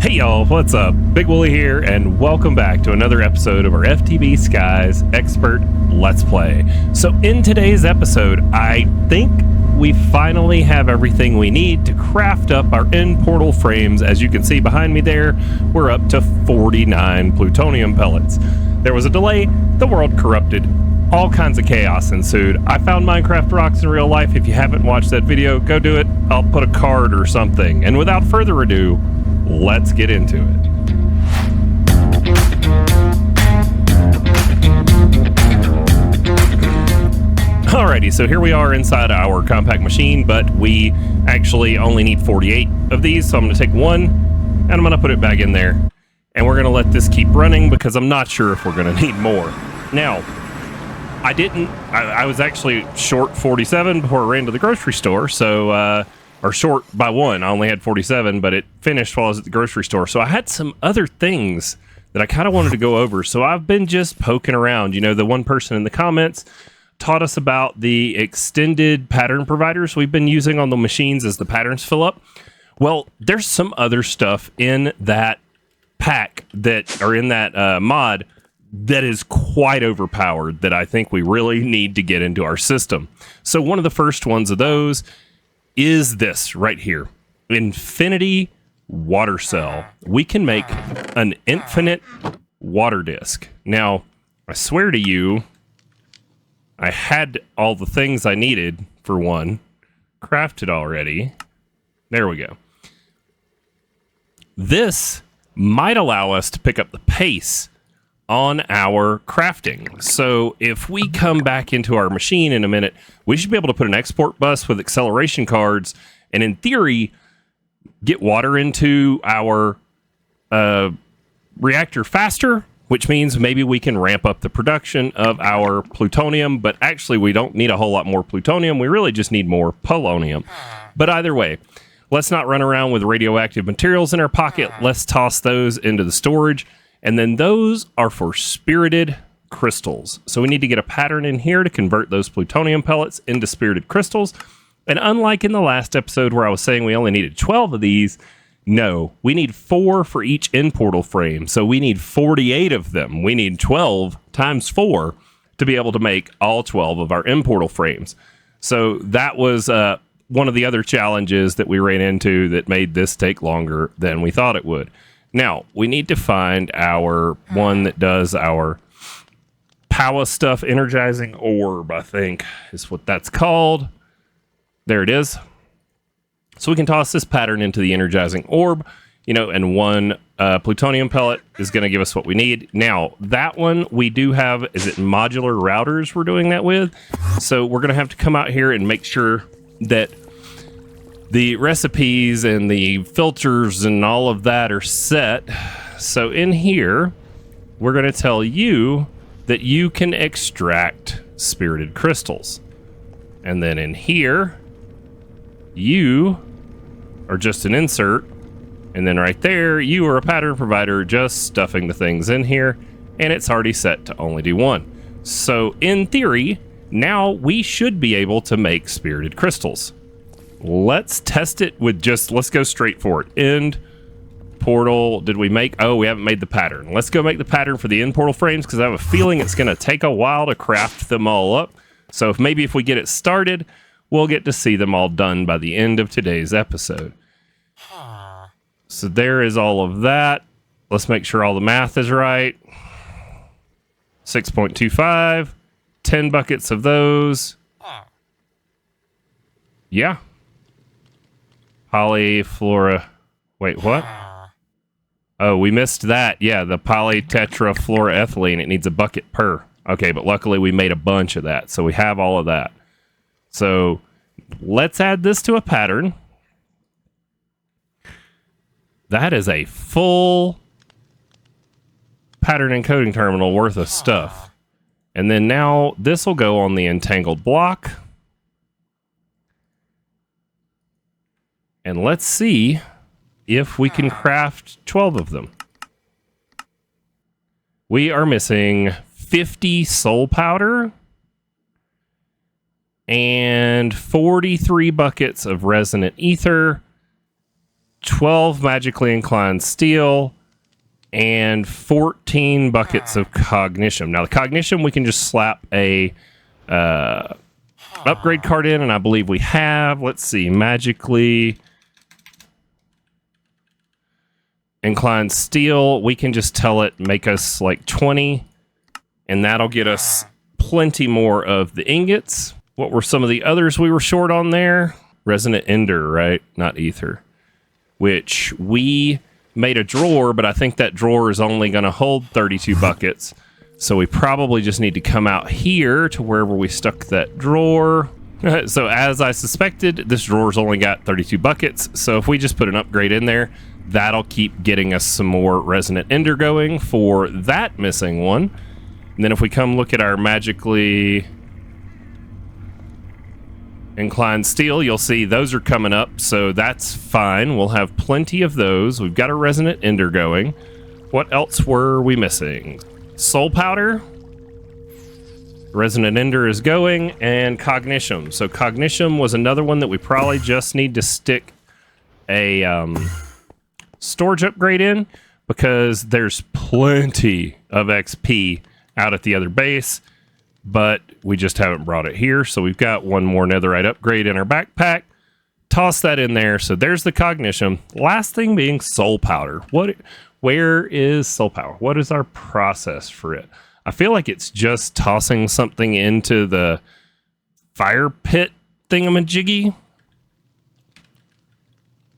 Hey y'all, what's up? Big Wooly here, and welcome back to another episode of our FTB Skies Expert Let's Play. So in today's episode, I think we finally have everything we need to craft up our end portal frames. As you can see behind me there, we're up to 49 plutonium pellets. There was a delay, the world corrupted, all kinds of chaos ensued. I found Minecraft rocks in real life. If you haven't watched that video, go do it. I'll put a card or something. And without further ado, let's get into it. Alrighty, so here we are inside our compact machine, but we actually only need 48 of these, so I'm going to take one, and I'm going to put it back in there, and we're going to let this keep running because I'm not sure if we're going to need more. Now, I was actually short 47 before I ran to the grocery store, so, or short by one. I only had 47, but it finished while I was at the grocery store. So I had some other things that I kind of wanted to go over. So I've been just poking around. You know, the one person in the comments taught us about the extended pattern providers we've been using on the machines as the patterns fill up. Well, there's some other stuff in that pack that, or in that mod, that is quite overpowered that I think we really need to get into our system. So one of the first ones of those is this right here, Infinity Water Cell. We can make an infinite water disk. Now, I swear to you, I had all the things I needed for one crafted already. There we go. This might allow us to pick up the pace on our crafting. So if we come back into our machine in a minute, we should be able to put an export bus with acceleration cards and in theory get water into our reactor faster, which means maybe we can ramp up the production of our plutonium, but actually we don't need a whole lot more plutonium. We really just need more polonium. But either way, let's not run around with radioactive materials in our pocket. Let's toss those into the storage. And then those are for spirited crystals. So we need to get a pattern in here to convert those plutonium pellets into spirited crystals. And unlike in the last episode where I was saying we only needed 12 of these, no, we need 4 for each end portal frame. So we need 48 of them. We need 12 times 4 to be able to make all 12 of our end portal frames. So that was one of the other challenges that we ran into that made this take longer than we thought it would. Now, we need to find our one that does our power stuff, energizing orb, I think is what that's called. There it is. So we can toss this pattern into the energizing orb, you know, and one plutonium pellet is going to give us what we need. Now, that one we do have, is it modular routers we're doing that with? So we're going to have to come out here and make sure that the recipes and the filters and all of that are set. So in here, we're going to tell you that you can extract spirited crystals. And then in here, you are just an insert. And then right there, you are a pattern provider just stuffing the things in here. And it's already set to only do one. So in theory, now we should be able to make spirited crystals. Let's test it with just, let's go straight for it. End portal, did we make, oh, we haven't made the pattern. Let's go make the pattern for the end portal frames because I have a feeling it's going to take a while to craft them all up. So maybe if we get it started, we'll get to see them all done by the end of today's episode. So there is all of that. Let's make sure all the math is right. 6.25, 10 buckets of those. Yeah. Polyfluora. Wait, what? Oh, we missed that. Yeah, the polytetrafluoroethylene. It needs a bucket per. Okay, but luckily we made a bunch of that, so we have all of that. So let's add this to a pattern. That is a full pattern encoding terminal worth of stuff. And then now this will go on the entangled block. And let's see if we can craft 12 of them. We are missing 50 soul powder and 43 buckets of resonant ether 12 magically inclined steel, and 14 buckets of cognition. Now, the cognition, we can just slap a upgrade card in, and I believe we have. Let's see, magically inclined steel. We can just tell it, make us like 20, and that'll get us plenty more of the ingots. What were some of the others we were short on there? Resonant ender, right? Not ether. Which we made a drawer, but I think that drawer is only going to hold 32 buckets. So we probably just need to come out here to wherever we stuck that drawer. So as I suspected, this drawer's only got 32 buckets. So if we just put an upgrade in there, that'll keep getting us some more resonant ender going for that missing one. And then if we come look at our magically inclined steel, you'll see those are coming up, so that's fine. We'll have plenty of those. We've got a resonant ender going. What else were we missing? Soul powder. Resonant ender is going, and cognition. So cognition was another one that we probably just need to stick a storage upgrade in, because there's plenty of XP out at the other base, but we just haven't brought it here. So we've got one more netherite upgrade in our backpack. Toss that in there. So there's the cognition. Last thing being soul powder. Where is soul powder? What is our process for it? I feel like it's just tossing something into the fire pit thingamajiggy.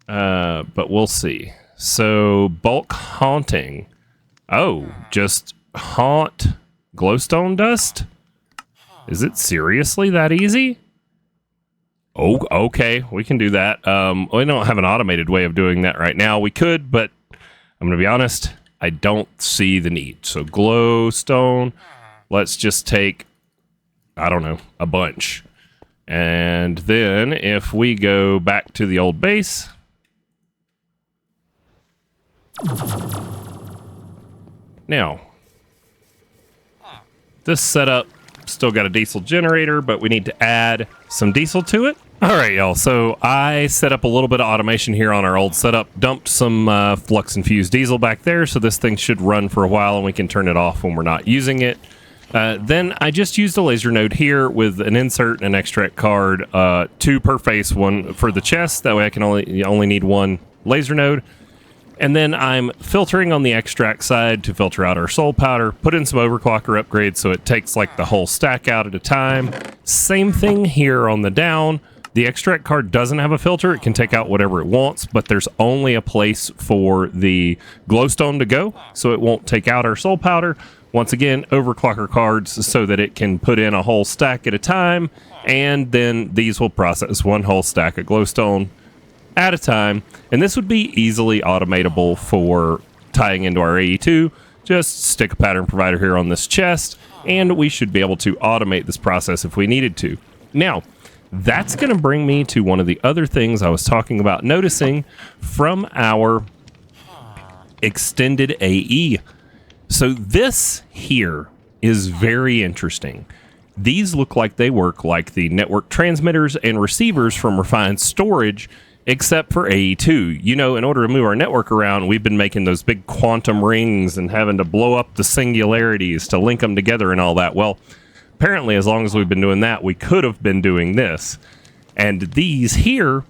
But we'll see. So bulk haunting. Oh, just haunt glowstone dust? Is it seriously that easy? Oh, okay, we can do that. We don't have an automated way of doing that right now. We could, but I'm going to be honest, I don't see the need. So glowstone, let's just take, I don't know, a bunch. And then if we go back to the old base, now, this setup still got a diesel generator, but we need to add some diesel to it. All right, y'all. So I set up a little bit of automation here on our old setup, dumped some flux infused diesel back there, so this thing should run for a while and we can turn it off when we're not using it. Then I just used a laser node here with an insert and an extract card, 2 per face, 1 for the chest. That way I can only need 1 laser node. And then I'm filtering on the extract side to filter out our soul powder, put in some overclocker upgrades so it takes like the whole stack out at a time. Same thing here on the down. The extract card doesn't have a filter. It can take out whatever it wants, but there's only a place for the glowstone to go, so it won't take out our soul powder. Once again, overclocker cards so that it can put in a whole stack at a time, and then these will process 1 whole stack of glowstone at a time, and this would be easily automatable for tying into our AE2. Just stick a pattern provider here on this chest, and we should be able to automate this process if we needed to. Now, that's going to bring me to one of the other things I was talking about noticing from our extended AE. So this here is very interesting. These look like they work like the network transmitters and receivers from Refined Storage, except for AE2. You know, in order to move our network around, we've been making those big quantum rings and having to blow up the singularities to link them together and all that. Well, apparently, as long as we've been doing that, we could have been doing this. And these here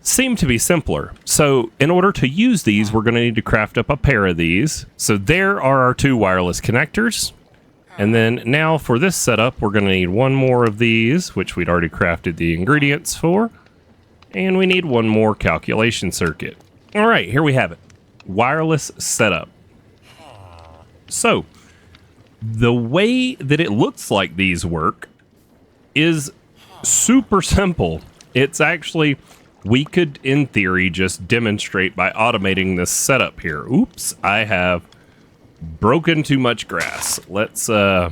seem to be simpler. So in order to use these, we're going to need to craft up a pair of these. So there are our 2 wireless connectors. And then now for this setup, we're going to need 1 more of these, which we'd already crafted the ingredients for. And we need 1 more calculation circuit. All right, here we have it. Wireless setup. So, the way that it looks like these work is super simple. It's actually, we could, in theory, just demonstrate by automating this setup here. Oops, I have broken too much grass. Let's, yeah.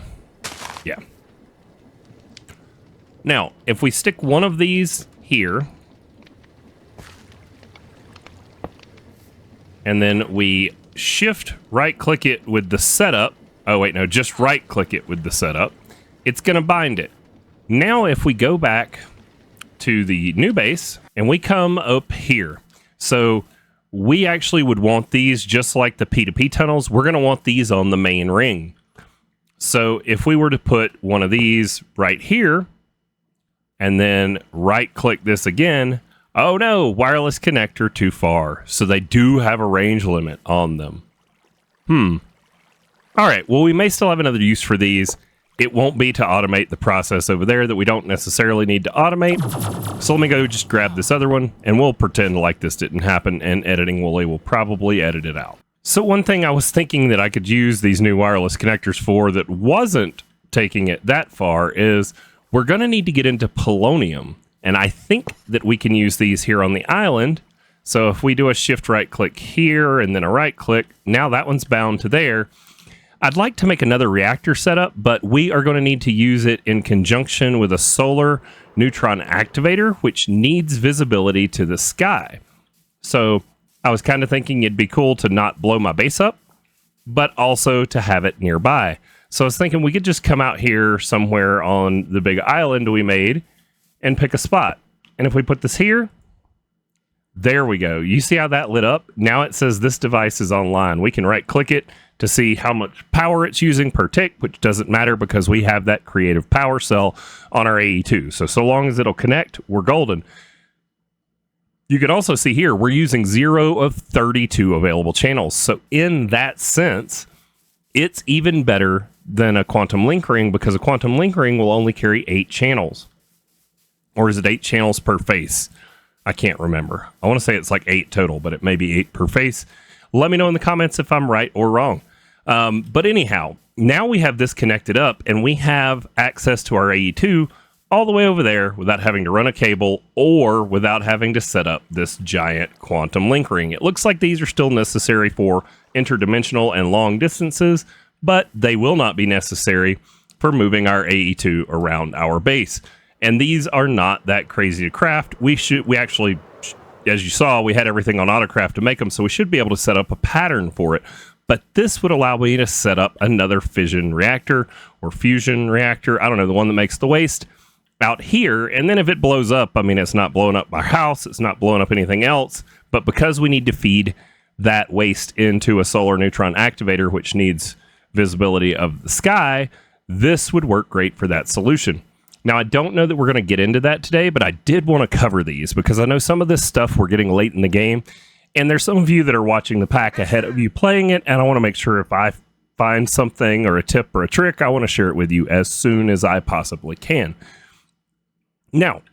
Now, if we stick 1 of these here, and then we shift right-click it with the setup. Oh, wait, no, just right-click it with the setup. It's going to bind it. Now, if we go back to the new base, and we come up here. So we actually would want these just like the P2P tunnels. We're going to want these on the main ring. So if we were to put one of these right here and then right click this again, oh no, wireless connector too far. So they do have a range limit on them. All right, well, we may still have another use for these. It won't be to automate the process over there that we don't necessarily need to automate. So let me go just grab this other one, and we'll pretend like this didn't happen, and Editing Wooly will probably edit it out. So one thing I was thinking that I could use these new wireless connectors for that wasn't taking it that far is we're going to need to get into polonium. And I think that we can use these here on the island. So if we do a shift right click here and then a right click, now that one's bound to there. I'd like to make another reactor setup, but we are going to need to use it in conjunction with a solar neutron activator, which needs visibility to the sky. So I was kind of thinking it'd be cool to not blow my base up, but also to have it nearby. So I was thinking we could just come out here somewhere on the big island we made and pick a spot. And if we put this here, there we go. You see how that lit up? Now it says this device is online. We can right click it to see how much power it's using per tick, which doesn't matter because we have that creative power cell on our AE2. So long as it'll connect, we're golden. You can also see here, we're using 0 of 32 available channels. So in that sense, it's even better than a quantum link ring because a quantum link ring will only carry 8 channels. Or is it 8 channels per face? I can't remember. I want to say it's like 8 total, but it may be 8 per face. Let me know in the comments if I'm right or wrong. But anyhow, now we have this connected up and we have access to our AE2 all the way over there without having to run a cable or without having to set up this giant quantum link ring. It looks like these are still necessary for interdimensional and long distances, but they will not be necessary for moving our AE2 around our base. And these are not that crazy to craft. We actually, as you saw, we had everything on AutoCraft to make them, so we should be able to set up a pattern for it. But this would allow me to set up another fission reactor or fusion reactor, I don't know, the one that makes the waste, out here. And then if it blows up, I mean, it's not blowing up my house, it's not blowing up anything else. But because we need to feed that waste into a solar neutron activator, which needs visibility of the sky, this would work great for that solution. Now, I don't know that we're going to get into that today, but I did want to cover these because I know some of this stuff we're getting late in the game. And there's some of you that are watching the pack ahead of you playing it, and I want to make sure if I find something or a tip or a trick, I want to share it with you as soon as I possibly can. Now,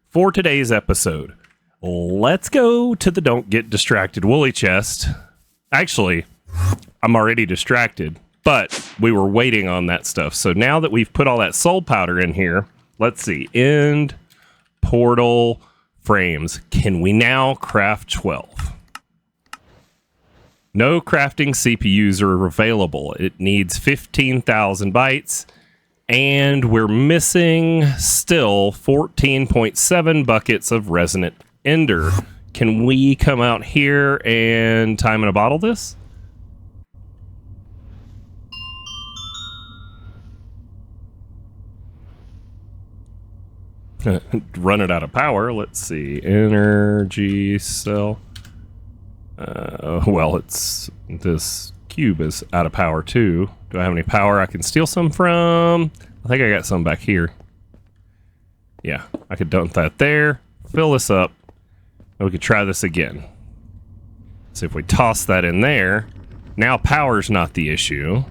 for today's episode, let's go to the Don't Get Distracted Woolly chest. Actually, I'm already distracted, but we were waiting on that stuff. So now that we've put all that soul powder in here, let's see. End portal frames. Can we now craft 12? No crafting CPUs are available. It needs 15,000 bytes, and we're missing still 14.7 buckets of resonant ender. Can we come out here and time in a bottle this? Run it out of power. Let's see. Energy cell. Well, it's this cube is out of power too. Do I have any power I can steal some from? I think I got some back here. Yeah, I could dump that there. Fill this up. And we could try this again. See if we toss that in there. Now power's not the issue.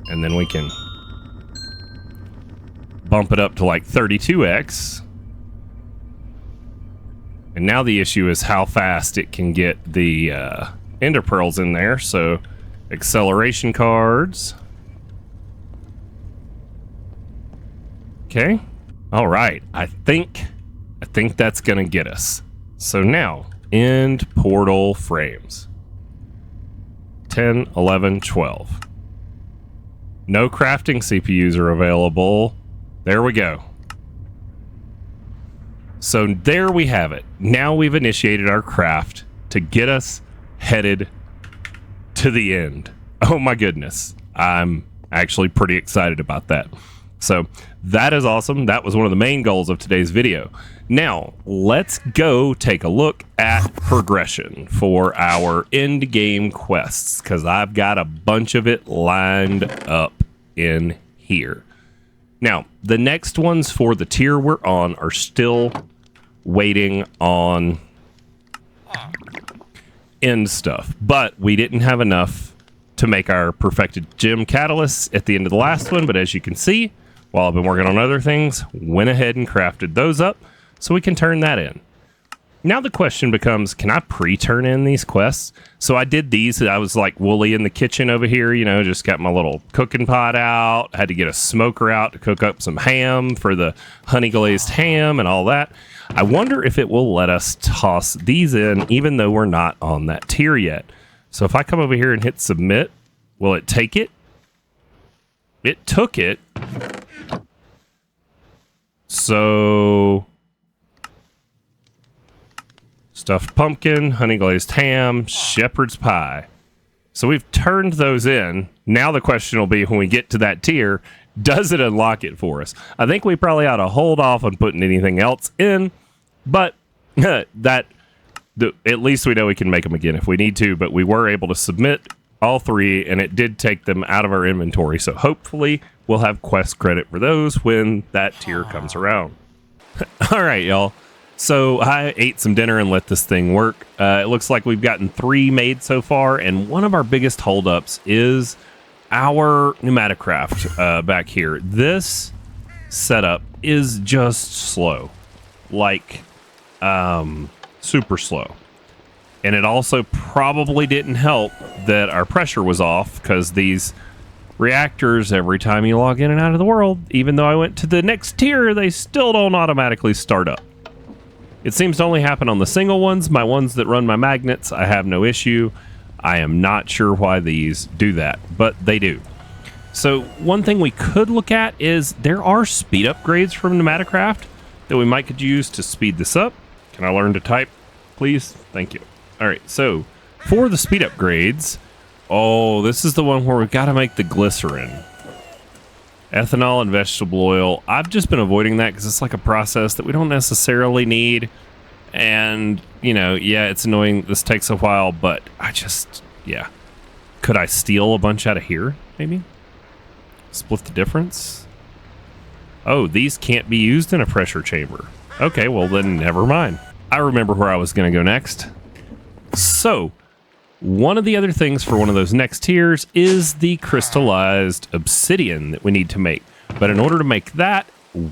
And then we can bump it up to like 32x. And now the issue is how fast it can get the ender pearls in there. So acceleration cards. Okay. All right. I think that's going to get us. So now end portal frames. 10, 11, 12. No crafting CPUs are available. There we go. So there we have it. Now we've initiated our craft to get us headed to the end. Oh my goodness. I'm actually pretty excited about that. So that is awesome. That was one of the main goals of today's video. Now, let's go take a look at progression for our end game quests, because I've got a bunch of it lined up in here. Now, the next ones for the tier we're on are still waiting on end stuff, but we didn't have enough to make our perfected gem catalysts at the end of the last one. But as you can see, while I've been working on other things, went ahead and crafted those up so we can turn that in. Now the question becomes, can I pre-turn in these quests? So I did these. I was like woolly in the kitchen over here, you know, just got my little cooking pot out. Had to get a smoker out to cook up some ham for the honey glazed ham and all that. I wonder if it will let us toss these in even though we're not on that tier yet. So if I come over here and hit submit, will it take it? It took it. So stuffed pumpkin, honey glazed ham, shepherd's pie. So we've turned those in. Now the question will be, when we get to that tier, does it unlock it for us? I think we probably ought to hold off on putting anything else in, but at least we know we can make them again if we need to. But we were able to submit all three, and it did take them out of our inventory. So hopefully we'll have quest credit for those when that tier comes around. All right, y'all. So I ate some dinner and let this thing work. It looks like we've gotten 3 made so far, and one of our biggest holdups is our pneumaticraft back here. This setup is just slow, like super slow. And it also probably didn't help that our pressure was off, because these reactors, every time you log in and out of the world, even though I went to the next tier, they still don't automatically start up. It seems to only happen on the single ones. My ones that run my magnets, I have no issue. I am not sure why these do that, but they do. So one thing we could look at is there are speed upgrades from pneumaticraft that we might could use to speed this up. Can I learn to type, please? Thank you. All right, so for the speed upgrades, oh, this is the one where we've got to make the glycerin. Ethanol and vegetable oil. I've just been avoiding that because it's like a process that we don't necessarily need. And, you know, yeah, it's annoying. This takes a while, but yeah. Could I steal a bunch out of here, maybe? Split the difference? Oh, these can't be used in a pressure chamber. Okay, well then never mind. I remember where I was going to go next. So, one of the other things for one of those next tiers is the crystallized obsidian that we need to make. But in order to make that,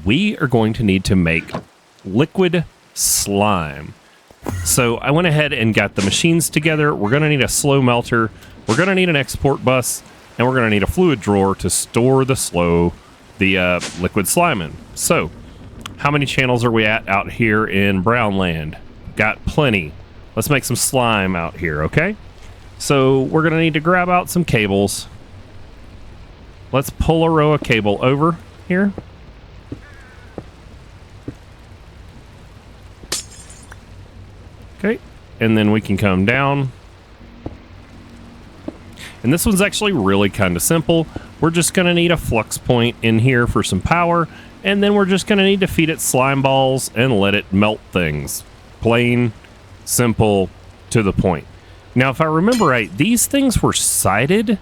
we are going to need to make liquid slime. So I went ahead and got the machines together. We're going to need a slow melter. We're going to need an export bus. And we're going to need a fluid drawer to store the liquid slime in. So, how many channels are we at out here in Brownland? Got plenty. Let's make some slime out here, okay? So we're going to need to grab out some cables. Let's pull a row of cable over here. Okay, and then we can come down. And this one's actually really kind of simple. We're just going to need a flux point in here for some power, and then we're just going to need to feed it slime balls and let it melt things. Plain, simple, to the point. Now, if I remember right, these things were sided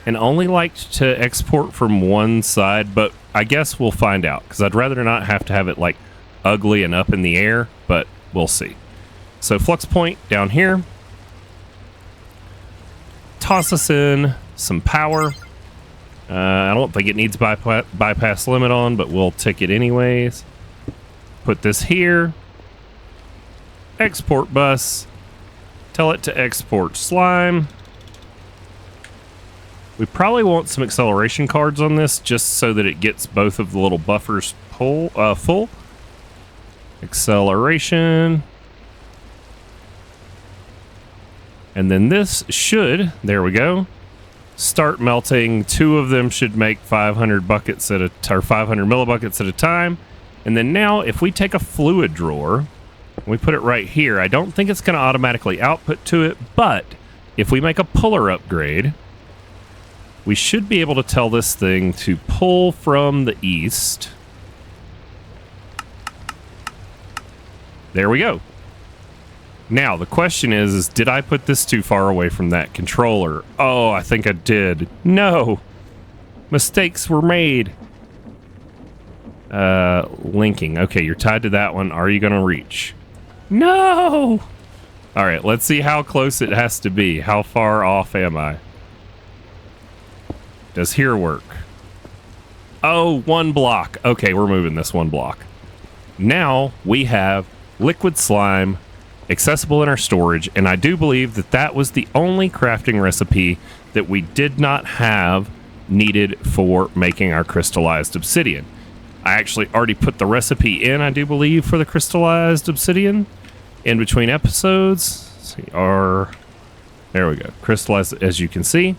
and only liked to export from one side, but I guess we'll find out, because I'd rather not have to have it like ugly and up in the air, but we'll see. So flux point down here. Toss us in some power. I don't think it needs bypass limit on, but we'll tick it anyways. Put this here. Export bus. Tell it to export slime. We probably want some acceleration cards on this just so that it gets both of the little buffers full. Acceleration. And then this should, there we go, start melting. 2 of them should make 500 buckets or 500 millibuckets at a time. And then now if we take a fluid drawer, we put it right here, I don't think it's going to automatically output to it, but if we make a puller upgrade, we should be able to tell this thing to pull from the east. There we go. Now, the question is did I put this too far away from that controller? Oh, I think I did. No. Mistakes were made. Linking. Okay, you're tied to that one. Are you going to reach? No! All right, let's see how close it has to be. How far off am I? Does here work? Oh, 1 block. Okay, we're moving this 1 block. Now we have liquid slime accessible in our storage, and I do believe that that was the only crafting recipe that we did not have needed for making our crystallized obsidian. I actually already put the recipe in, I do believe, for the crystallized obsidian in between episodes. Let's see, there we go, crystallized, as you can see.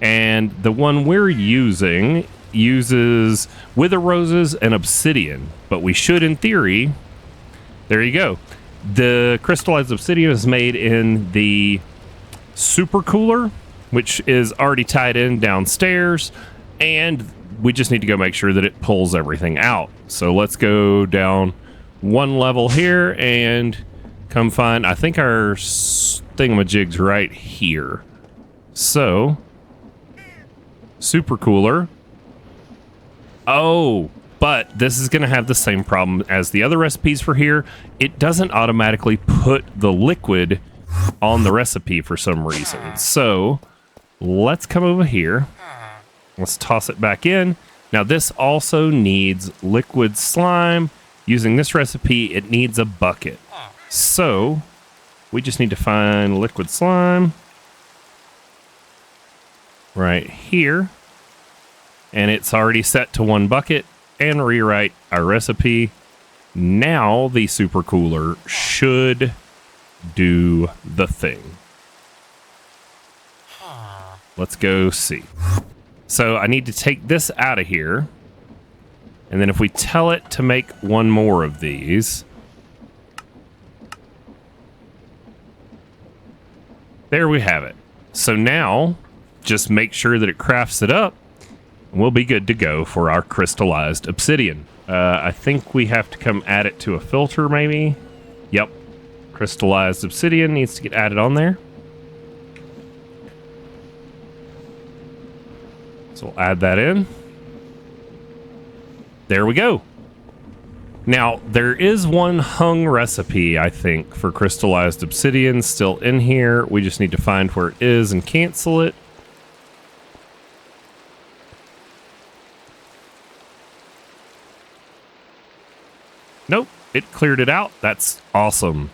And the one we're using uses wither roses and obsidian, but we should, in theory, there you go. The crystallized obsidian is made in the super cooler, which is already tied in downstairs, and we just need to go make sure that it pulls everything out. So let's go down 1 level here and come find, I think our thingamajig's right here. So, super cooler. Oh, but this is going to have the same problem as the other recipes for here. It doesn't automatically put the liquid on the recipe for some reason. So let's come over here. Let's toss it back in. Now this also needs liquid slime. Using this recipe, it needs a bucket. So we just need to find liquid slime right here. And it's already set to 1 bucket. And rewrite our recipe. Now the super cooler should do the thing. Let's go see. So I need to take this out of here. And then if we tell it to make 1 more of these. There we have it. So now just make sure that it crafts it up. We'll be good to go for our crystallized obsidian. I think we have to come add it to a filter, maybe. Yep. Crystallized obsidian needs to get added on there. So we'll add that in. There we go. Now, there is 1 hung recipe, I think, for crystallized obsidian still in here. We just need to find where it is and cancel it. Nope, it cleared it out. That's awesome.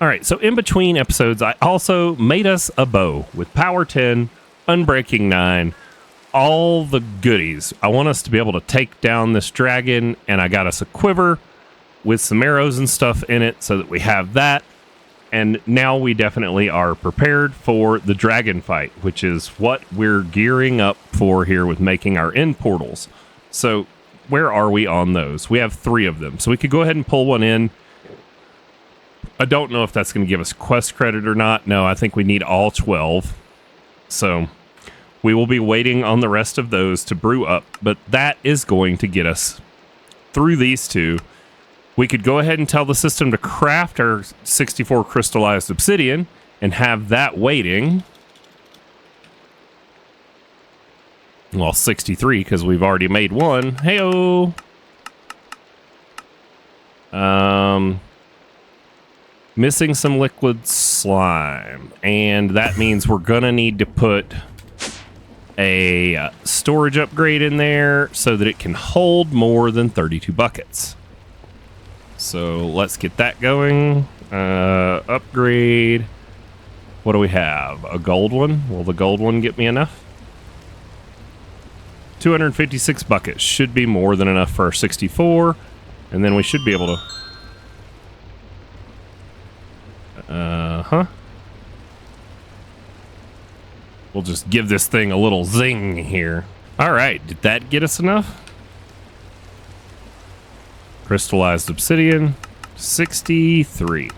All right, so in between episodes, I also made us a bow with power 10, unbreaking 9, all the goodies. I want us to be able to take down this dragon, and I got us a quiver with some arrows and stuff in it so that we have that. And now we definitely are prepared for the dragon fight, which is what we're gearing up for here with making our end portals. So where are we on those? We have 3 of them. So we could go ahead and pull 1 in. I don't know if that's going to give us quest credit or not. No, I think we need all 12. So we will be waiting on the rest of those to brew up. But that is going to get us through these 2. We could go ahead and tell the system to craft our 64 crystallized obsidian and have that waiting. Well, 63, because we've already made 1. Hey-oh! Missing some liquid slime. And that means we're going to need to put a storage upgrade in there so that it can hold more than 32 buckets. So let's get that going. Upgrade. What do we have? A gold one? Will the gold one get me enough? 256 buckets should be more than enough for our 64, and then we should be able to we'll just give this thing a little zing here. All right, did that get us enough? Crystallized obsidian 63.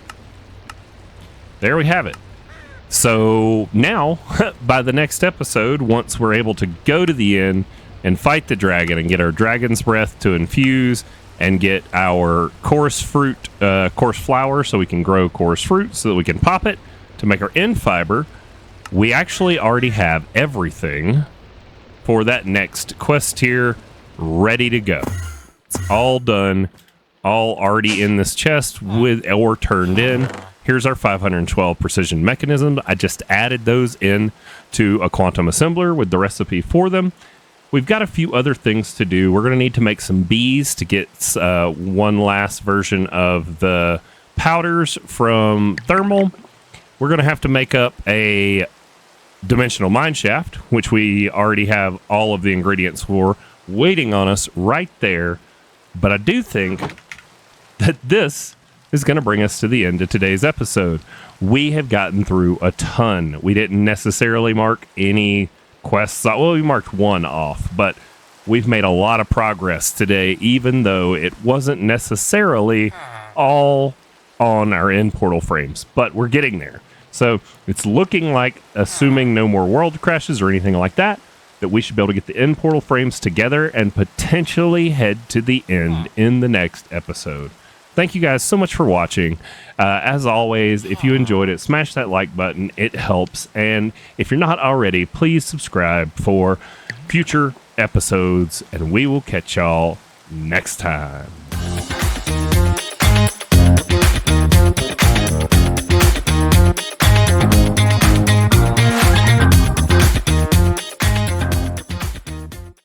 There we have it. So now, by the next episode, once we're able to go to the inn and fight the dragon and get our dragon's breath to infuse and get our coarse flour so we can grow coarse fruit so that we can pop it to make our end fiber, we actually already have everything for that next quest tier ready to go. It's all done, all already in this chest or turned in. Here's our 512 precision mechanisms. I just added those in to a quantum assembler with the recipe for them. We've got a few other things to do. We're going to need to make some bees to get one last version of the powders from thermal. We're going to have to make up a dimensional mine shaft, which we already have all of the ingredients for waiting on us right there. But I do think that this is going to bring us to the end of today's episode. We have gotten through a ton. We didn't necessarily mark any quests. Well, we marked one off, but we've made a lot of progress today, even though it wasn't necessarily all on our end portal frames, but we're getting there. So it's looking like, assuming no more world crashes or anything like that, that we should be able to get the end portal frames together and potentially head to the end in the next episode. Thank you guys so much for watching. As always, if you enjoyed it, smash that like button. It helps. And if you're not already, please subscribe for future episodes, and we will catch y'all next time.